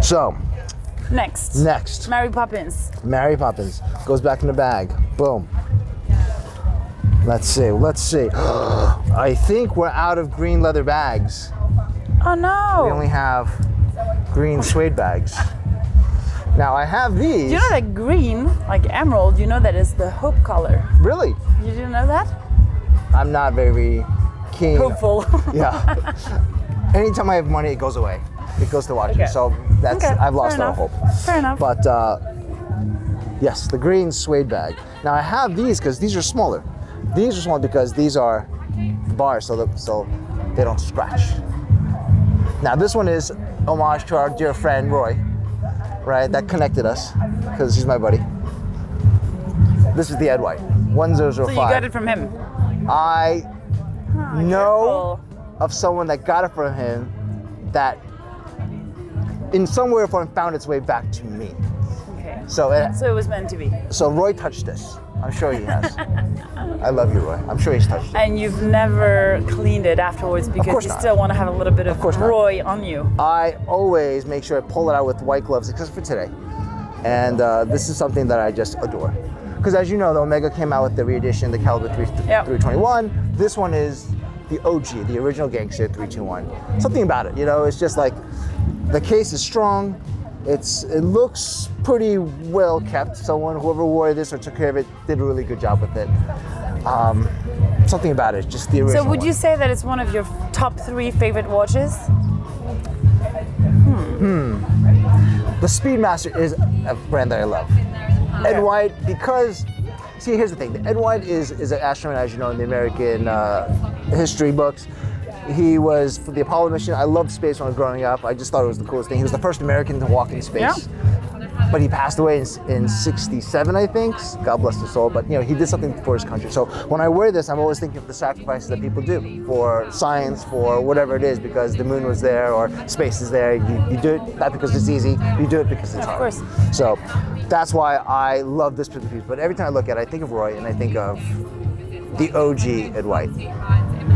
So, Next. Mary Poppins. Mary Poppins goes back in the bag. Boom. Let's see. I think we're out of green leather bags. Oh no! We only have green suede bags. Now I have these. Do you know that green, like emerald, you know that is the hope color? Really? You didn't know that? I'm not very keen. Hopeful. Yeah. Anytime I have money, it goes away. It goes to watches. Okay. So that's I've lost all hope. Fair enough. But yes, the green suede bag. Now I have these because these are smaller. These are small because these are bars, so they don't scratch. Now this one is homage to our dear friend Roy, right? That connected us because he's my buddy. This is the Ed White, 1005. So you got it from him? I know Careful. of someone that got it from him that in some way or form found its way back to me. Okay. So it was meant to be. So Roy touched this. I'm sure he has. I love you, Roy. I'm sure he's touched it. And you've never cleaned it afterwards because you still want to have a little bit of Roy on you. I always make sure I pull it out with white gloves, except for today. And this is something that I just adore. Because as you know, the Omega came out with the re-edition, the Caliber 321. This one is the OG, the original Gangster 321. Something about it, you know, it's just like the case is strong. It looks pretty well kept. Whoever wore this or took care of it did a really good job with it. Something about it, just the original. So would you say that it's one of your top 3 favorite watches? The Speedmaster is a brand that I love. Ed White, because, see, here's the thing. The Ed White is an astronaut, as you know, in the American history books. He was for the Apollo mission. I loved space when I was growing up. I just thought it was the coolest thing. He was the first American to walk in space. Yeah. But he passed away in 67, I think. God bless his soul. But you know, he did something for his country. So when I wear this, I'm always thinking of the sacrifices that people do for science, for whatever it is, because the moon was there or space is there. You do it not because it's easy. You do it because it's hard. Of course. So that's why I love this piece. But every time I look at it, I think of Roy and I think of the OG Ed White.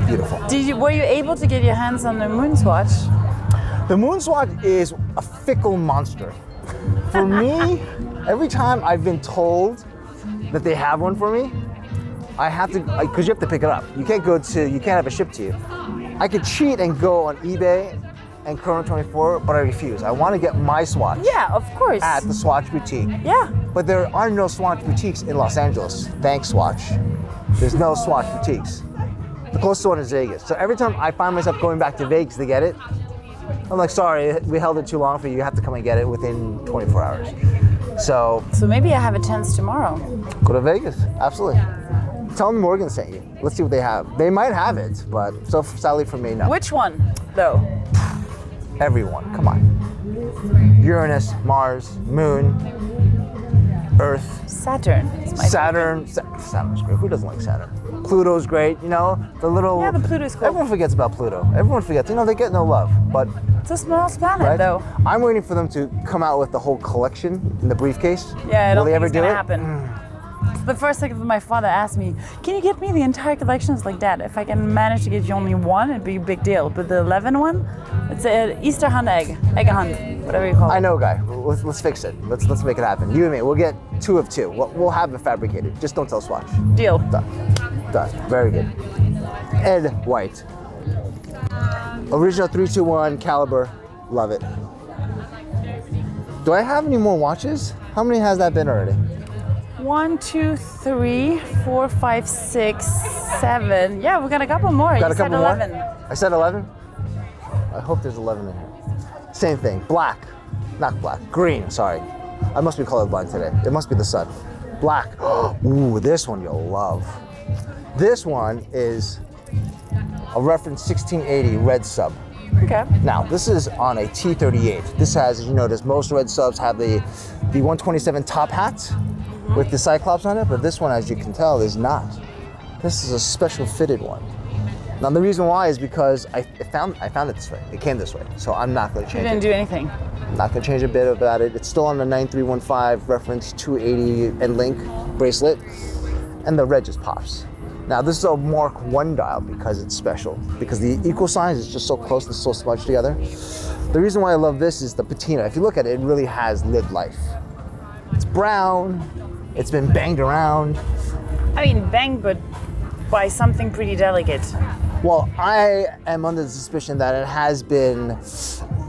Beautiful. Were you able to get your hands on the Moon Swatch? The Moon Swatch is a fickle monster. For me, every time I've been told that they have one for me, I have to, because you have to pick it up. You can't have it shipped to you. I could cheat and go on eBay and Chrono 24, but I refuse. I want to get my Swatch. Yeah, of course. At the Swatch Boutique. Yeah. But there are no Swatch boutiques in Los Angeles. Thanks, Swatch. There's no Swatch boutiques. The closest one is Vegas. So every time I find myself going back to Vegas to get it, I'm like, sorry, we held it too long for you. You have to come and get it within 24 hours. So maybe I have a chance tomorrow. Go to Vegas, absolutely. Tell them Morgan sent you. Let's see what they have. They might have it, but so sadly for me, no. Which one, though? Everyone, come on. Uranus, Mars, Moon, Earth. Saturn. Saturn's great. Who doesn't like Saturn? Pluto's great, you know, the little... Yeah, the Pluto's cool. Everyone forgets about Pluto. Everyone forgets, you know, they get no love, but... It's a small planet, though. I'm waiting for them to come out with the whole collection in the briefcase. Yeah, I don't think it's gonna happen. The first thing my father asked me, can you get me the entire collection? It's like, Dad, if I can manage to get you only one, it'd be a big deal. But the 11 one, it's an Easter hunt egg hunt, whatever you call it. I know, Guy. Let's fix it. Let's make it happen. You and me, we'll get 2 of 2. We'll have it fabricated. Just don't tell Swatch. Deal. Done. Very good. Ed White. Original 321 caliber. Love it. Do I have any more watches? How many has that been already? 1, 2, 3, 4, 5, 6, 7. Yeah, we got a couple more. Got a couple said 11. More? I said 11? I hope there's 11 in here. Same thing. Black. Not black. Green, sorry. I must be colorblind today. It must be the sun. Black. Ooh, this one you'll love. This one is a reference 1680 red sub. Okay. Now, this is on a T38. This has, as you notice, most red subs have the 127 top hat with the Cyclops on it, but this one, as you can tell, is not. This is a special fitted one. Now, the reason why is because I found it this way. It came this way, so I'm not going to change it. You didn't do anything. I'm not going to change a bit about it. It's still on the 9315 reference 280 and link bracelet, and the red just pops. Now this is a Mark 1 dial because it's special, because the equal signs is just so close and so smudged together. The reason why I love this is the patina. If you look at it, it really has lived life. It's brown, it's been banged around. I mean, banged, but by something pretty delicate. Well, I am under the suspicion that it has been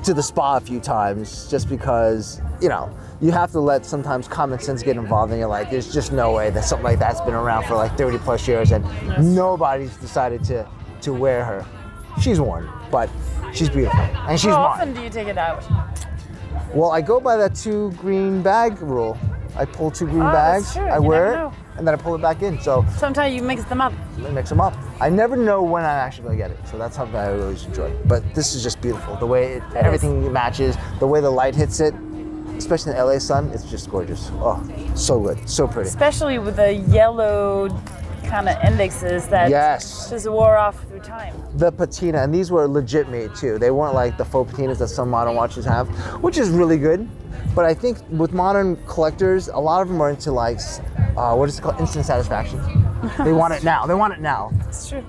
to the spa a few times, just because, you know, you have to let sometimes common sense get involved, and you're like, there's just no way that something like that's been around for like 30 plus years and nobody's decided to wear her. She's worn, but she's beautiful and she's How mine. often do you take it out? Well, I go by that 2 green bag rule. I pull 2 green bags, that's true. I You wear never it, know. and then I pull it back in. So Sometimes you mix them up. I mix them up. I never know when I'm actually going to get it, so that's something I always enjoy. But this is just beautiful. The way everything matches, the way the light hits it, especially in the LA sun, it's just gorgeous. Oh, so good, so pretty. Especially with the yellow kind of indexes that just wore off through time. The patina, and these were legit made too. They weren't like the faux patinas that some modern watches have, which is really good. But I think with modern collectors, a lot of them are into like, what is it called? Instant satisfaction. They want it now. They want it now. It's true.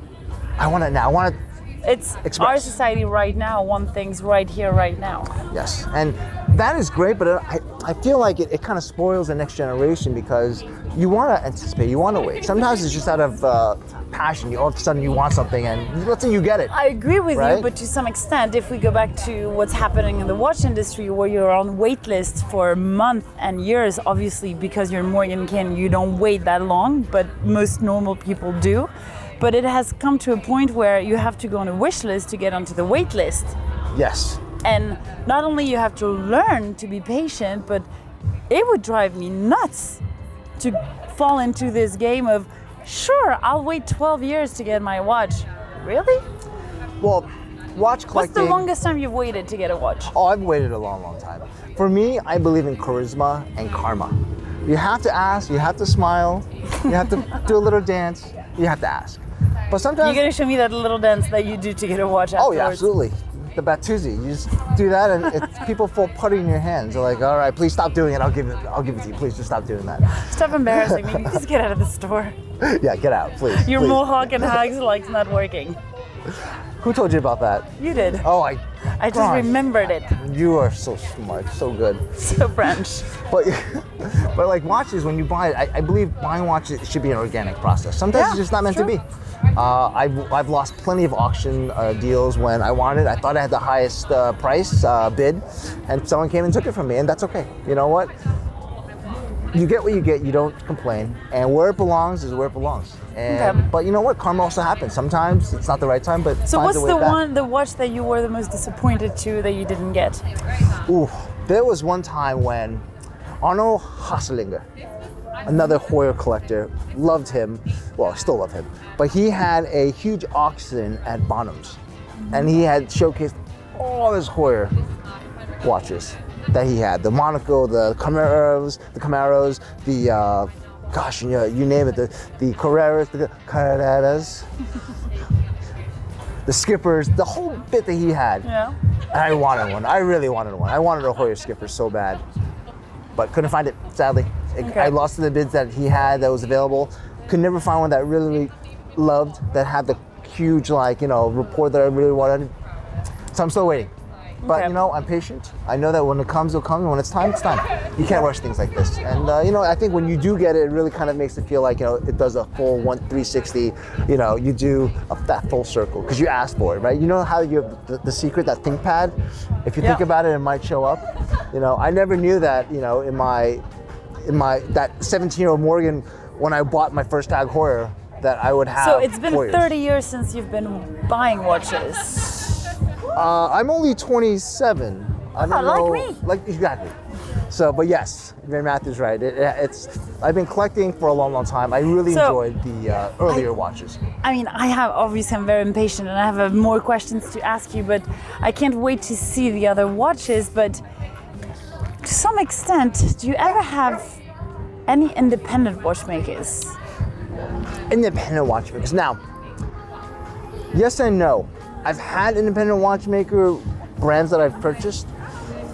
I want it now. I want it. It's our society right now, want things right here, right now. Yes, and that is great, but I feel like it kind of spoils the next generation because you want to anticipate, you want to wait. Sometimes it's just out of passion. All of a sudden you want something and let's say you get it. I agree with right? you, but to some extent, if we go back to what's happening in the watch industry where you're on wait lists for months and years, obviously because you're Morgan Kin, you don't wait that long, but most normal people do. But it has come to a point where you have to go on a wish list to get onto the wait list. Yes. And not only you have to learn to be patient, but it would drive me nuts to fall into this game of, sure, I'll wait 12 years to get my watch. Really? Well, watch collecting. What's the longest time you've waited to get a watch? Oh, I've waited a long, long time. For me, I believe in charisma and karma. You have to ask, you have to smile, you have to do a little dance, you have to ask. But sometimes You're gonna show me that little dance that you do to get a watch afterwards. Oh yeah, absolutely. The Batuzi. You just do that, and people fall putty in your hands. They're like, "All right, please stop doing it. I'll give it to you. Please just stop doing that." Stop embarrassing me. Please get out of the store. Yeah, get out, please. Your please. mohawk and hugs like's not working. Who told you about that? You did. Oh, I just gosh. remembered it. You are so smart, so good. So French. But like watches, when you buy it, I believe buying watches should be an organic process. Sometimes it's just not meant to be. I've lost plenty of auction deals when I wanted. I thought I had the highest price bid, and someone came and took it from me, and that's okay. You know what? You get what you get. You don't complain, and where it belongs is where it belongs. And, But you know what? Karma also happens. Sometimes it's not the right time, but so finds what's a way back. the watch that you were the most disappointed to that you didn't get? Ooh, there was one time when Arno Haselinger, another Hoyer collector, loved him. Well, I still love him. But he had a huge auction at Bonhams, and he had showcased all his Hoyer watches that he had. The Monaco, the Camaros, the gosh, you name it, the Carreras, the Skippers, the whole bit that he had. Yeah. And I wanted one. I really wanted one. I wanted a Hoyer Skipper so bad, but couldn't find it, sadly. I lost to the bids that he had that was available. Could never find one that I really loved, that had the huge, report that I really wanted. So I'm still waiting. But I'm patient. I know that when it comes, it'll come, and when it's time, it's time. You can't rush things like this. And I think when you do get it, it really kind of makes it feel like it does a full 360. You do that full circle because you asked for it, right? You know how you have the secret, that ThinkPad. If you think about it, it might show up. I never knew that. In my that 17-year-old Morgan, when I bought my first Tag Heuer, that I would have. So it's been Heuers. 30 years since you've been buying watches. I'm only 27. I don't know. Like me. Exactly. So, but yes, your math is right. I've been collecting for a long, long time. I really enjoyed the earlier watches. I mean, I'm very impatient and I have more questions to ask you, but I can't wait to see the other watches. But to some extent, do you ever have any independent watchmakers? Independent watchmakers. Now, yes and no. I've had independent watchmaker brands that I've purchased,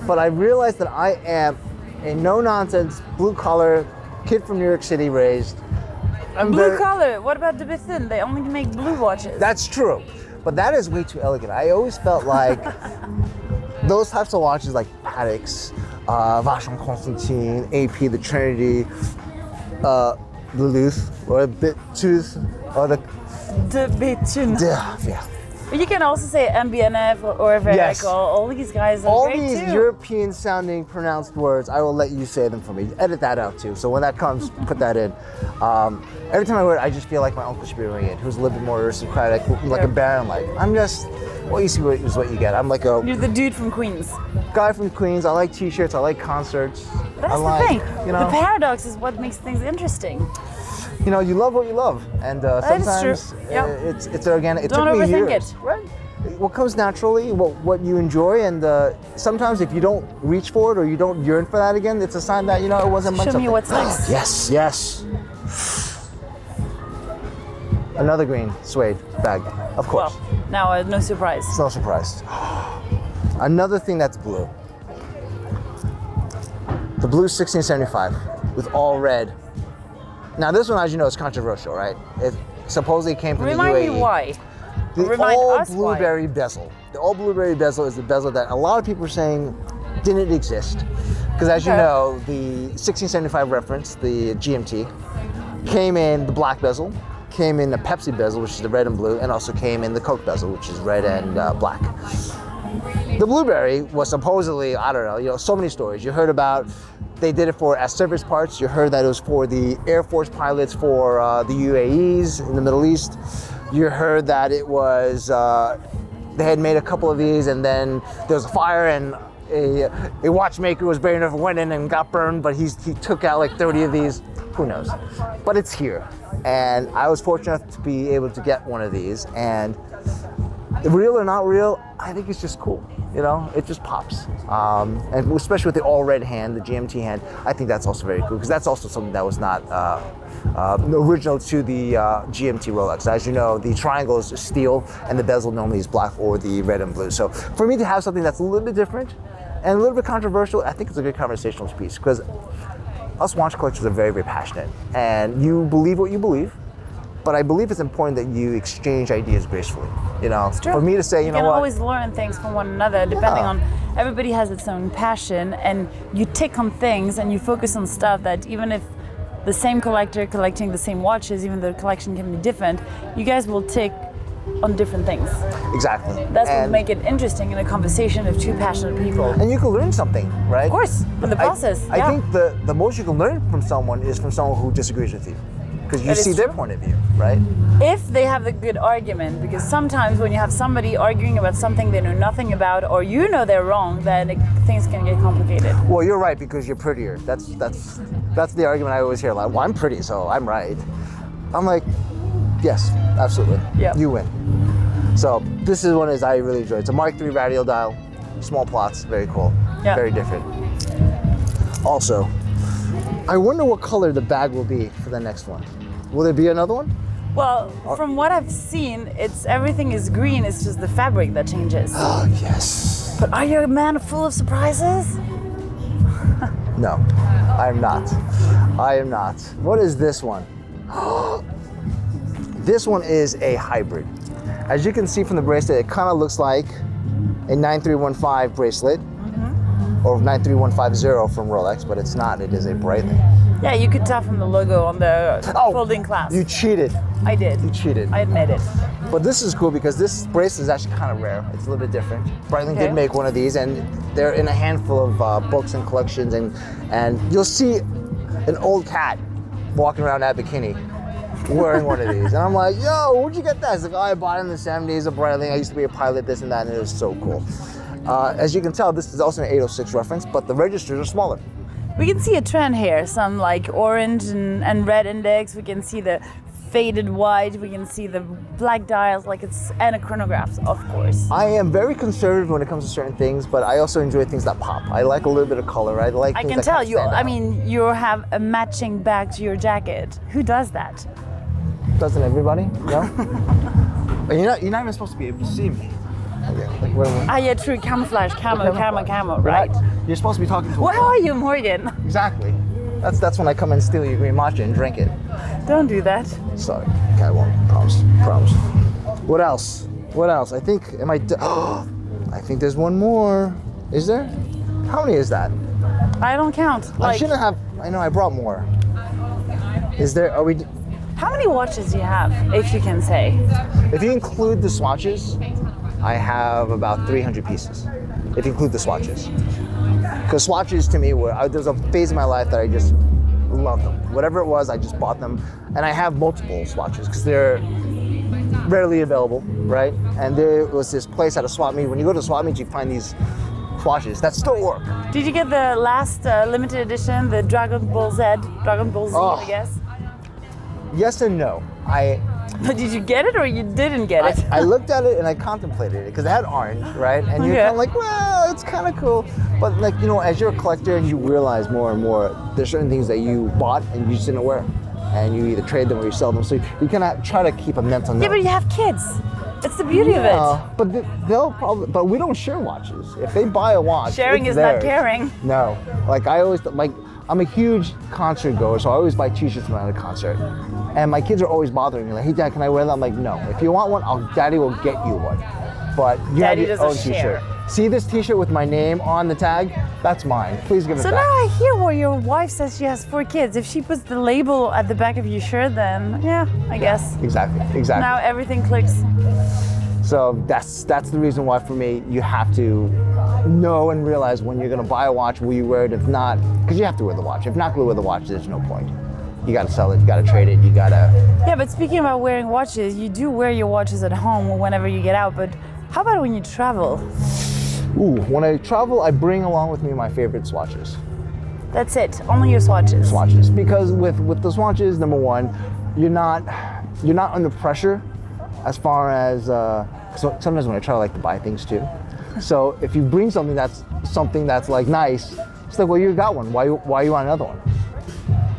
but I realized that I am a no-nonsense, blue-collar kid from New York City raised. Blue color. What about the Bethune? They only make blue watches. That's true, but that is way too elegant. I always felt like those types of watches, like Patek's, Vacheron Constantin, AP, the Trinity, the Luth, or the Bittooth, or the Bethune. yeah. But you can also say MBNF or Vertical. Yes. All these guys are All great these too. European sounding pronounced words, I will let you say them for me. Edit that out too. So when that comes, put that in. Every time I wear it, I just feel like my uncle should be wearing it, who's a little bit more aristocratic, like a baron. Like I'm just, what you see is what you get. I'm like a You're the dude from Queens. guy from Queens. I like T-shirts. I like concerts. That's I the like, thing. You know, The paradox is what makes things interesting. you know, you love what you love, and That is sometimes true. Yep. it's organic. It Don't took me overthink years. it. Right. What comes naturally, what you enjoy, and sometimes if you don't reach for it or you don't yearn for that again, it's a sign that it wasn't meant Show me something. what's next. Yes. Another green suede bag, of course. Well, now no surprise. It's no surprise. Another thing that's blue. The blue 1675 with all red. Now this one, as you know, is controversial, right? It supposedly came from Remind the UAE. me why. The Remind all us why. blueberry bezel. The all blueberry bezel is the bezel that a lot of people are saying didn't exist. Because as you Okay. know, the 1675 reference, the GMT, came in the black bezel, came in the Pepsi bezel, which is the red and blue, and also came in the Coke bezel, which is red and black. The blueberry was supposedly, I don't know, so many stories. You heard about they did it as service parts. You heard that it was for the Air Force pilots for the UAEs in the Middle East. You heard that it was, they had made a couple of these and then there was a fire and a watchmaker was brave enough, went in and got burned, but he took out like 30 of these. Who knows? But it's here. And I was fortunate enough to be able to get one of these. And real or not real, I think it's just cool. It just pops. And especially with the all red hand, the GMT hand, I think that's also very cool because that's also something that was not original to the GMT Rolex. As you know, the triangle is steel and the bezel normally is black or the red and blue. So for me to have something that's a little bit different and a little bit controversial, I think it's a good conversational piece because us watch collectors are very, very passionate and you believe what you believe. But I believe it's important that you exchange ideas gracefully. It's true. For me to say, you know can what? always learn things from one another, depending on everybody has its own passion, and you tick on things and you focus on stuff that even if the same collector collecting the same watches, even though the collection can be different, you guys will tick on different things. Exactly. That's what make it interesting in a conversation of two passionate people. And you can learn something, right? Of course, from the process. I think the most you can learn from someone is from someone who disagrees with you. Because you That is see their true. point of view, right? If they have the good argument, because sometimes when you have somebody arguing about something they know nothing about, or you know they're wrong, then things can get complicated. Well, you're right because you're prettier. That's the argument I always hear. Like, well, I'm pretty, so I'm right. I'm like, yes, absolutely. Yeah. You win. So this is one I really enjoy. It's a Mark III radial dial, small plots, very cool, Yeah. very different. Also, I wonder what color the bag will be for the next one. Will there be another one? Well, from what I've seen, everything is green. It's just the fabric that changes. Oh, yes. But are you a man full of surprises? No, I am not. I am not. What is this one? This one is a hybrid. As you can see from the bracelet, it kind of looks like a 9315 bracelet or 93150 from Rolex, but it's not. It is a Breitling. Yeah, you could tell from the logo on the folding clasp. You cheated. I did. You cheated. I admit it. But this is cool because this bracelet is actually kind of rare. It's a little bit different. Breitling did make one of these, and they're in a handful of books and collections, and you'll see an old cat walking around at bikini wearing one of these. And I'm like, yo, where'd you get that? It's like, oh, I bought it in the 70s, a Breitling. I used to be a pilot, this and that, and it was so cool. As you can tell, this is also an 806 reference, but the registers are smaller. We can see a trend here, some like orange and red index. We can see the faded white. We can see the black dials, and a chronograph, of course. I am very conservative when it comes to certain things, but I also enjoy things that pop. I like a little bit of color. I like. I things can that tell kind of you. stand I out. mean, you have a matching bag to your jacket. Who does that? Doesn't everybody? No. But you're not even supposed to be able to see me. Okay. Like where? Yeah, true. Camouflage, camo, right? You're supposed to be talking to. Where are you, Morgan? Exactly. That's when I come and steal your green matcha and drink it. Don't do that. Sorry, okay, I won't. Promise. What else? I think, I think there's one more. Is there? How many is that? I don't count. I shouldn't have, I know, I brought more. Is there, How many watches do you have, if you can say? if you include the swatches, I have about 300 pieces. If you include the swatches. Because swatches to me there's a phase in my life that I just love them. Whatever it was, I just bought them. And I have multiple swatches because they're rarely available, right? And there was this place at a swap meet. When you go to a swap meet, you find these swatches that still work. Did you get the last limited edition, the Dragonball Z, I guess? Yes and no. But did you get it or you didn't get it? I looked at it and I contemplated it because it had orange, right? And you're kind of like, well, it's kind of cool. But like, you know, as you're a collector, you realize more and more there's certain things that you bought and you just didn't wear. And you either trade them or you sell them. So you kind of try to keep a mental note. Yeah, but you have kids. It's the beauty of it. But they'll probably, but we don't share watches. If they buy a watch, sharing is theirs. not caring. No, like I always, like I'm a huge concert goer, so I always buy t-shirts when I'm at a concert. And my kids are always bothering me, like, hey Dad, can I wear that? I'm like, no. If you want one, Daddy will get you one. But you Daddy have your own doesn't t-shirt. share. See this t-shirt with my name on the tag? That's mine. Please give it So back. now I hear where your wife says she has 4 kids. If she puts the label at the back of your shirt, then yeah, I guess. Exactly. Now everything clicks. So that's the reason why for me, you have to know and realize when you're gonna buy a watch, will you wear it? If not, because you have to wear the watch. If not gonna wear the watch, there's no point. You gotta sell it, you gotta trade it, you gotta... Yeah, but speaking about wearing watches, you do wear your watches at home or whenever you get out, but how about when you travel? Ooh, when I travel, I bring along with me my favorite swatches. That's it, only your swatches. Swatches, because with the swatches, number one, you're not under pressure as far as, so sometimes when I travel, I like to buy things too. So if you bring something that's like nice, it's like, well, you got one, why you want another one?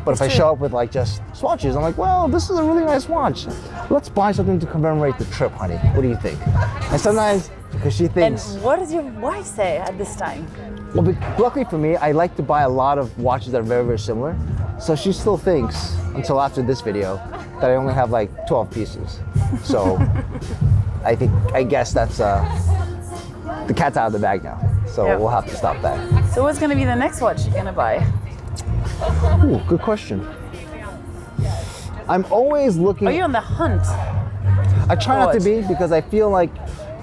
But if I show up with like just swatches, I'm like, well, this is a really nice watch. Let's buy something to commemorate the trip, honey. What do you think? And sometimes, because she thinks... And what does your wife say at this time? Well, but luckily for me, I like to buy a lot of watches that are very, very similar. So she still thinks, until after this video, that I only have like 12 pieces. So I guess that's the cat's out of the bag now. So Yep. we'll have to stop that. So what's gonna be the next watch you're gonna buy? Ooh, good question. I'm always looking... Are you on the hunt? I try not to watch? be, because I feel like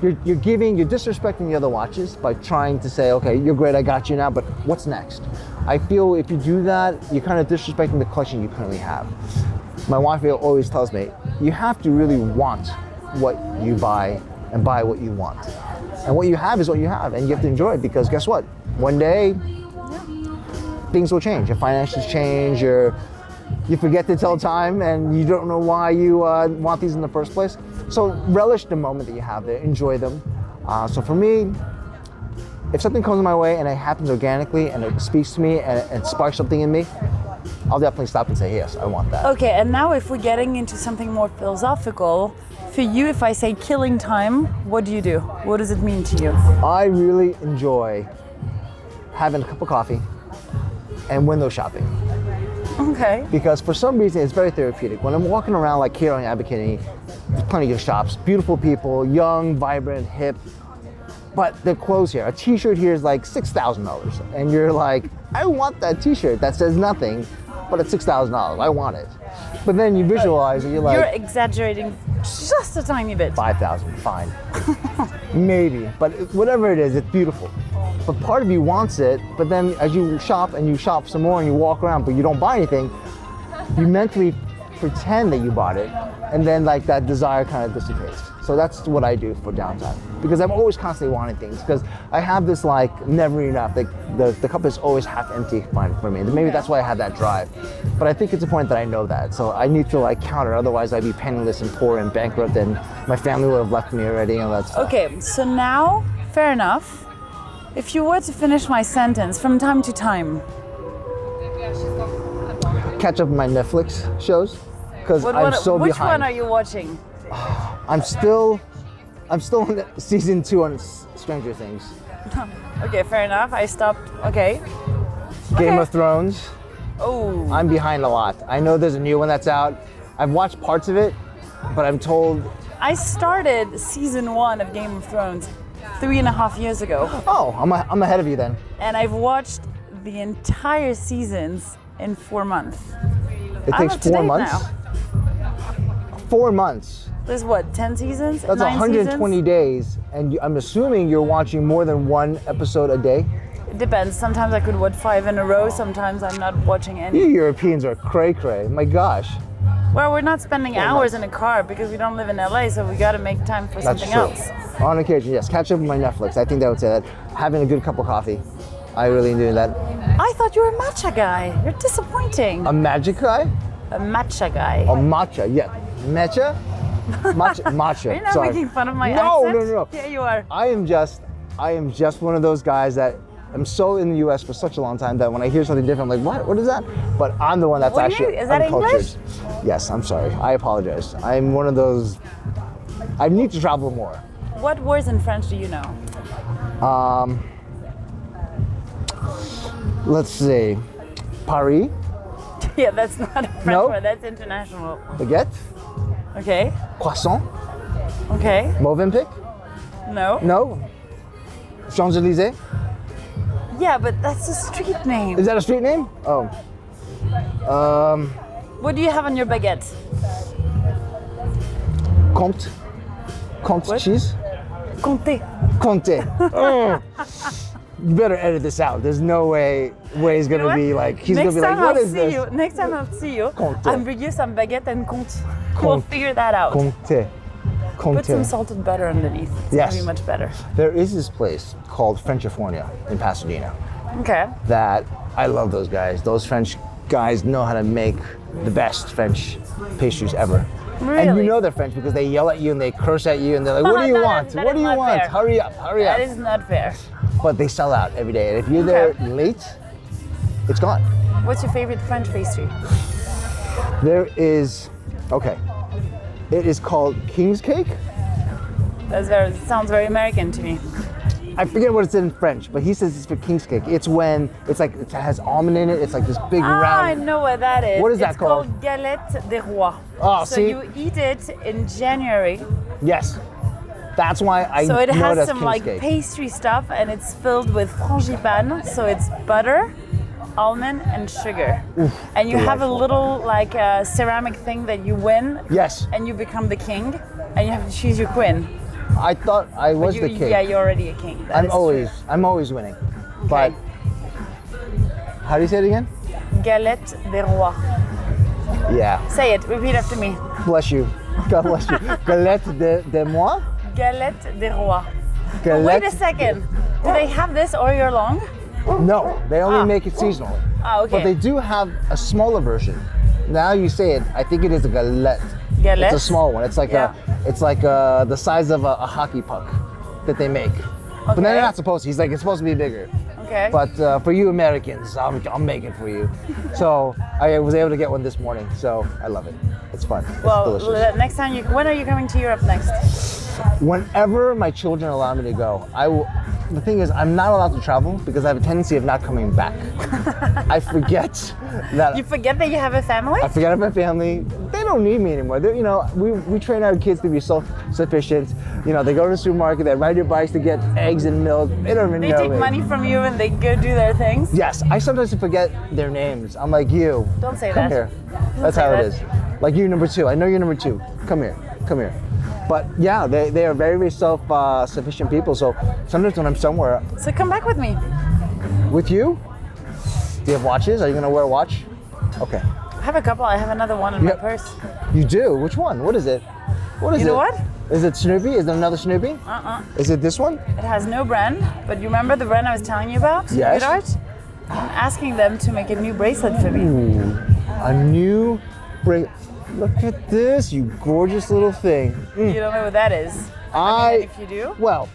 you're disrespecting the other watches by trying to say, okay, you're great, I got you now, but what's next? I feel if you do that, you're kind of disrespecting the collection you currently have. My wife always tells me, you have to really want what you buy and buy what you want. And what you have is what you have, and you have to enjoy it, because guess what? One day, things will change. Your finances change, you forget to tell time, and you don't know why you want these in the first place. So relish the moment that you have there, enjoy them. So for me, if something comes my way and it happens organically and it speaks to me and it sparks something in me, I'll definitely stop and say, yes, I want that. Okay, and now if we're getting into something more philosophical, for you, if I say killing time, what do you do? What does it mean to you? I really enjoy having a cup of coffee and window shopping. Okay. Because for some reason, it's very therapeutic. When I'm walking around like here on Abercrombie, there's plenty of shops, beautiful people, young, vibrant, hip, but they're closed here. A t-shirt here is like $6,000. And you're like, I want that t-shirt that says nothing, but it's $6,000, I want it. But then you visualize it, you're like... You're exaggerating just a tiny bit. 5,000, fine. Maybe, but whatever it is, it's beautiful. But part of you wants it, but then as you shop and you shop some more and you walk around, but you don't buy anything, you mentally pretend that you bought it, and then like that desire kind of dissipates. So that's what I do for downtime, because I'm always constantly wanting things, because I have this like never enough, like the cup is always half empty for me. Maybe that's why I have that drive. But I think it's a point that I know that, so I need to like counter, otherwise I'd be penniless and poor and bankrupt, and my family would have left me already and all that stuff. Okay, so now, fair enough. If you were to finish my sentence, from time to time. Catch up on my Netflix shows, because I'm so which behind. one are you watching? I'm still on season 2 on Stranger Things. Okay, fair enough. I stopped. Okay. Game of Thrones. Oh. I'm behind a lot. I know there's a new one that's out. I've watched parts of it, but I'm told. I started season 1 of Game of Thrones 3.5 years ago. Oh, I'm ahead of you then. And I've watched the entire seasons in 4 months. It I'm takes up to 4 date months. now. 4 months. There's what, 10 seasons? That's 9 120 seasons? days, and I'm assuming you're watching more than one episode a day. It depends. Sometimes I could watch 5 in a row. Sometimes I'm not watching any. You Europeans are cray-cray. My gosh. Well, we're not spending hours in a car because we don't live in LA, so we got to make time for That's something true. else. On occasion, yes. Catch up with my Netflix. I think that would say that. Having a good cup of coffee. I really do that. I thought you were a matcha guy. You're disappointing. A magic guy? A matcha guy. A matcha, yeah. Matcha? Matcha. Are you not Sorry. making fun of my No, accent? no. Yeah, you are. I am just one of those guys that I'm so in the US for such a long time that when I hear something different, I'm like, what is that? But I'm the one that's What are actually you? Is that uncultured. English? Yes, I'm sorry. I apologize. I'm one of those, I need to travel more. What words in French do you know? Let's see. Paris, Yeah, that's not a French No. word. That's international. baguette, Okay. croissant, Okay. Movenpick, No. no. Champs-Élysées, Yeah, but that's a street name. is that a street name? Oh. What do you have on your baguette? Comte What? cheese. Comté. Conte. Oh. You better edit this out. There's no way he's gonna be like, he's Next gonna be like, time what I'll is see this? you. Next time I'll see you. Comté. I'll bring you some baguette and compte. We'll Comte. figure that out. Conte. Put some Conte. salted butter underneath. It's Yes. gonna be much better. There is this place called Frenchifornia in Pasadena Okay. that I love those guys. Those French guys know how to make the best French pastries ever. And you Really? know they're French because they yell at you and they curse at you and they're like, what do you No, want? that What is do you not want? fair. Hurry up, hurry up. That is not fair. But they sell out every day. And if you're there Okay. late, it's gone. What's your favorite French pastry? There is, okay. It is called King's Cake. Sounds very American to me. I forget what it's in French, but he says it's for King's Cake. It's when it's like it has almond in it. It's like this big I round. know what that is. What is that it's called? called galette des rois. Oh, so see? you eat it in January. Yes, that's why I So it know has that's some King's like Cake. pastry stuff, and it's filled with frangipane. So it's butter, almond, and sugar. And you have a delightful. little like ceramic thing that you win, Yes, and you become the king, and you have to choose your queen. I thought I was the king. Yeah, you're already a king. That I'm is always winning. But how do you say it again? true. Galette des rois. Yeah. Say it. Repeat after me. Bless you. God bless you. Galette de moi. Galette des rois. Galette. Wait a second. Do they have this all year long? No, they only Ah. make it seasonally. Ah, okay. But they do have a smaller version. Now you say it. I think it is a galette. Galette? It's a small one. It's like Yeah. the size of a hockey puck that they make. But then Okay. they're not supposed to. He's like, it's supposed to be bigger. Okay. But for you Americans, I'll make it for you. So I was able to get one this morning. So I love it. It's fun. It's well, delicious. next time when are you coming to Europe next? Whenever my children allow me to go, I will. The thing is, I'm not allowed to travel because I have a tendency of not coming back. I forget that. You forget that you have a family? I forget about my family. They don't need me anymore. They're, we train our kids to be self-sufficient. They go to the supermarket, they ride their bikes to get eggs and milk. They don't even They know take me. money from you and they go do their things? Yes, I sometimes forget their names. I'm like, you. Don't say Come that. here. That's say how that. it is. Like you, number 2. I know you're number 2. Come here. Come here. But yeah, they are very, very self-sufficient people. So sometimes when I'm somewhere So come back with me. with you, do you have watches? Are you gonna wear a watch? Okay. I have a couple. I have another one in my Yep. purse. You do? Which one? What is it? What is it? You know what? Is it Snoopy? Is there another Snoopy? Is it this one? It has no brand, but you remember the brand I was telling you about? Yes. Good Art? I'm asking them to make a new bracelet for me. A new break. Look at this, you gorgeous little thing. You don't know what that is. And if you do, Well,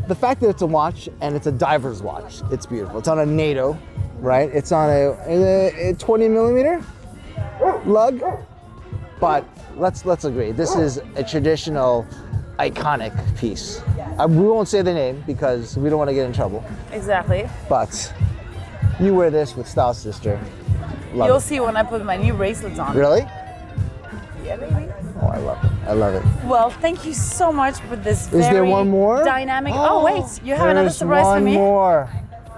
the fact that it's a watch and it's a diver's watch, it's beautiful. It's on a NATO, right? It's on a 20 millimeter lug. But let's agree, this is a traditional, iconic piece. We won't say the name because we don't want to get in trouble. exactly. But You wear this with style, sister. Love You'll it. see when I put my new bracelets on. Really? Yeah, baby. Oh, I love it. I love it. Well, thank you so much for this Is there one more? dynamic. Oh, wait, you have another surprise for me? There's one more.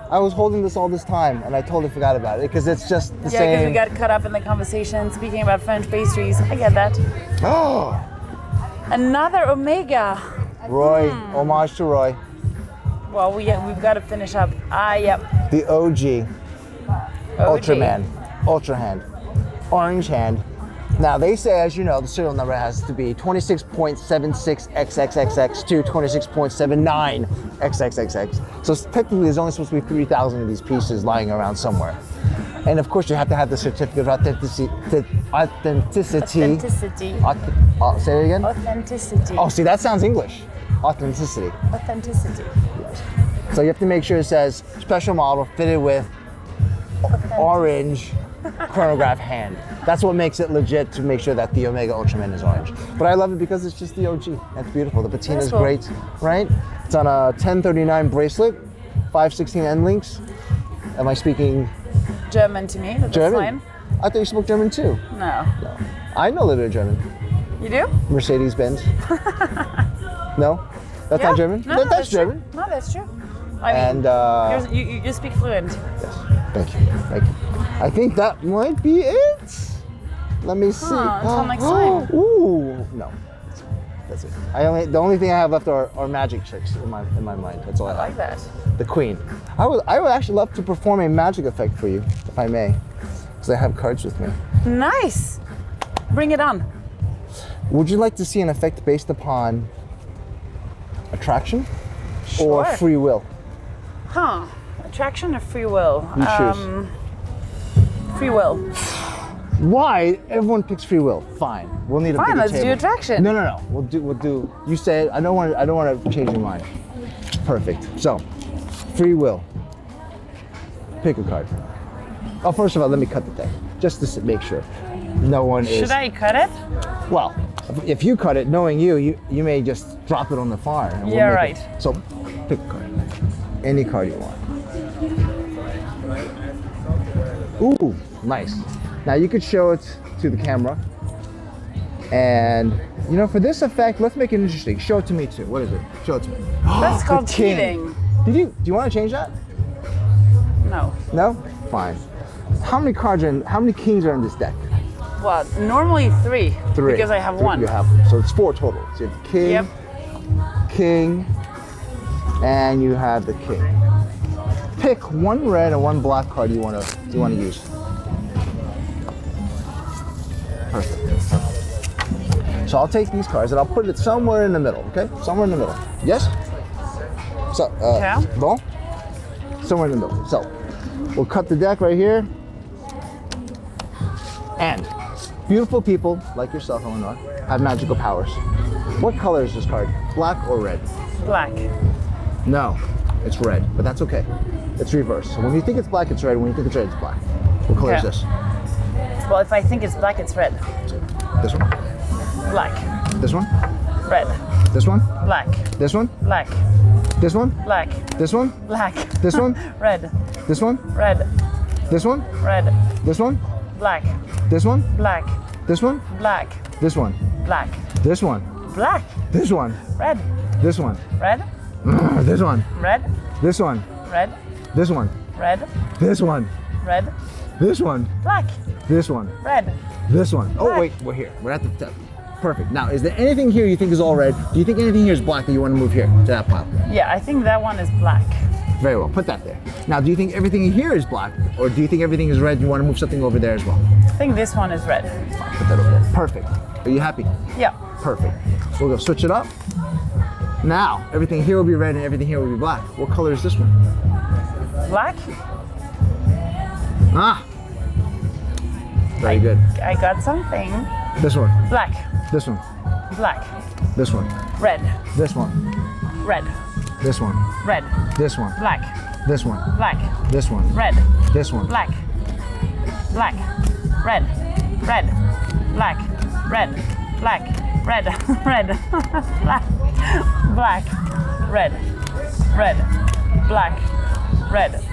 I was holding this all this time and I totally forgot about it because it's just the Yeah, same. because we got caught up in the conversation speaking about French pastries. I get that. Oh, Another Omega. Roy, homage to Roy. Well, we've got to finish up. Yep. The OG. OG. Ultraman. Ultra hand. Orange hand. Now they say, as you know, the serial number has to be 26.76XXXX to 26.79XXXX. So technically there's only supposed to be 3,000 of these pieces lying around somewhere. And of course you have to have the certificate of authenticity. Authenticity. Say it again? Authenticity. Oh, see, that sounds English. Authenticity. Authenticity. Yes. So you have to make sure it says special model fitted with orange chronograph hand. That's what makes it legit to make sure that the Omega Ultraman is orange. But I love it because it's just the OG. That's beautiful. The patina is cool. great, right? It's on a 1039 bracelet, 516 end links. Am I speaking German to me. That's German? fine. I thought you spoke German too. No. I know a little bit of German. You do? Mercedes-Benz. No? That's Yeah. not German? No, That's true. German. No, that's true. I mean, And you speak fluent. yes, thank you. Thank you. I think that might be it. Let me see. Until next time. Ooh, no. That's it. The only thing I have left are magic tricks in my mind. That's all I I like have. that. The Queen. I would actually love to perform a magic effect for you, if I may, because I have cards with me. Nice. Bring it on. Would you like to see an effect based upon attraction or Sure. free will? Huh. Attraction or free will? You choose. Free will. Why? Everyone picks free will. Fine. We'll need a Fine, bigger let's table. do attraction. No. We'll do. You say it. I don't want to change your mind. Perfect. So, free will. Pick a card. Oh, first of all, let me cut the deck just to make sure no one is. Should I cut it? Well, if you cut it, knowing you may just drop it on the fire. And Yeah, make right. it. So, pick a card. Any card you want. Ooh, nice. Now you could show it to the camera. And, for this effect, let's make it interesting. Show it to me too. What is it? Show it to me. That's The called king. cheating. Do you want to change that? No. No? Fine. How many kings are in this deck? Well, normally three. 3. Because I have 3 one. You have, so it's 4 total. So you have the king, Yep. king, and you have the king. Pick one red and one black card you want to use. Perfect. So I'll take these cards and I'll put it somewhere in the middle, okay? Somewhere in the middle. Yes? So, Yeah. Bon? Somewhere in the middle. So, we'll cut the deck right here. And beautiful people like yourself, Eleanor, have magical powers. What color is this card? Black or red? Black. No, it's red, but that's okay. It's reversed. So when you think it's black, it's red. When you think it's red, it's black. What color is Okay. this? Well, if I think it's black, it's red. This one? Black. This one? Red. This one? Black. This one? Black. This one? Black. This one? Black. This one? Red. This one? Red. This one? Red. This one? Black. This one? Black. This one? Black. This one? Black. This one? Black. This one? Red. This one? Red. This one? Red. This one? Red. This one? Red. This one? Red. This one? Black. This one? Red. This one? Oh Black. wait, we're here. We're at the top. Perfect. Now, is there anything here you think is all red? Do you think anything here is black that you want to move here to that pile? Yeah, I think that one is black. Very well. Put that there. Now, do you think everything here is black, or do you think everything is red? And you want to move something over there as well? I think this one is red. Put that over there. Perfect. Are you happy? Yeah. Perfect. We'll go switch it up. Now, everything here will be red and everything here will be black. What color is this one? Black. Ah. Very good. I got something. This one. Black. This one. Black. This one. Red. This one. Red. This one. Red. This one. Black. This one. Black. This one. Red. This one. Black. Black. Red. Red. Black. Red. Black. Red. Red. Black. Black. Red. Red. Black. Red.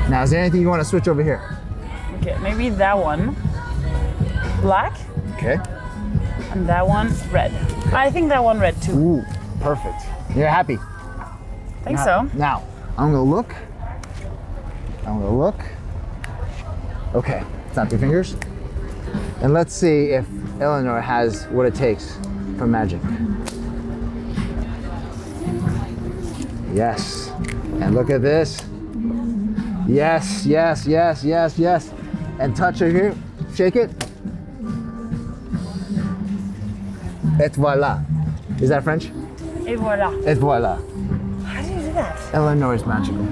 Now, is there anything you want to switch over here? Okay, maybe that one. Black. Okay. And that one red. I think that one red too. Ooh, perfect. You're happy? Think so. Now, I'm gonna look. Okay, snap your fingers. And let's see if Eleanor has what it takes for magic. Yes. And look at this. Yes, yes, yes, yes, yes. And touch her here. Shake it. Et voilà. Is that French? Et voilà. Et voilà. How do you do that? Eleanor is magical.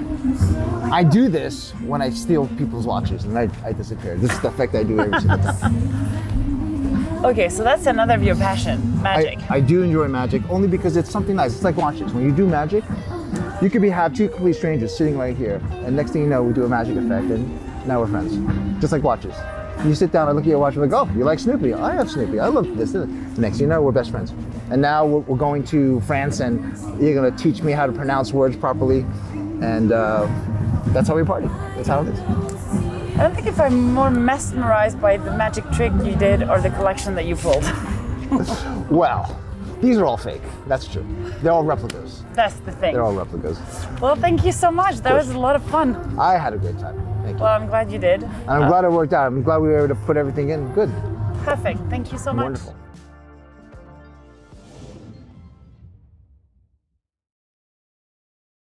I do this when I steal people's watches and I disappear. This is the effect I do every single time. Okay, so that's another of your passion, magic. I do enjoy magic only because it's something nice. It's like watches. When you do magic, you could have two complete strangers sitting right here, and next thing you know, we do a magic effect, and now we're friends. Just like watches. You sit down, I look at your watch, and like, oh, you like Snoopy? I have Snoopy. I love this. Next thing you know, we're best friends. And now we're going to France, and you're going to teach me how to pronounce words properly, and that's how we party. That's how it is. I don't think if I'm more mesmerized by the magic trick you did or the collection that you pulled. Well, these are all fake. That's true. They're all replicas. That's the thing. They're all replicas. Well, thank you so much. That was a lot of fun. I had a great time. Thank you. Well, I'm glad you did. And I'm glad it worked out. I'm glad we were able to put everything in good. Perfect. Thank you so much. Wonderful.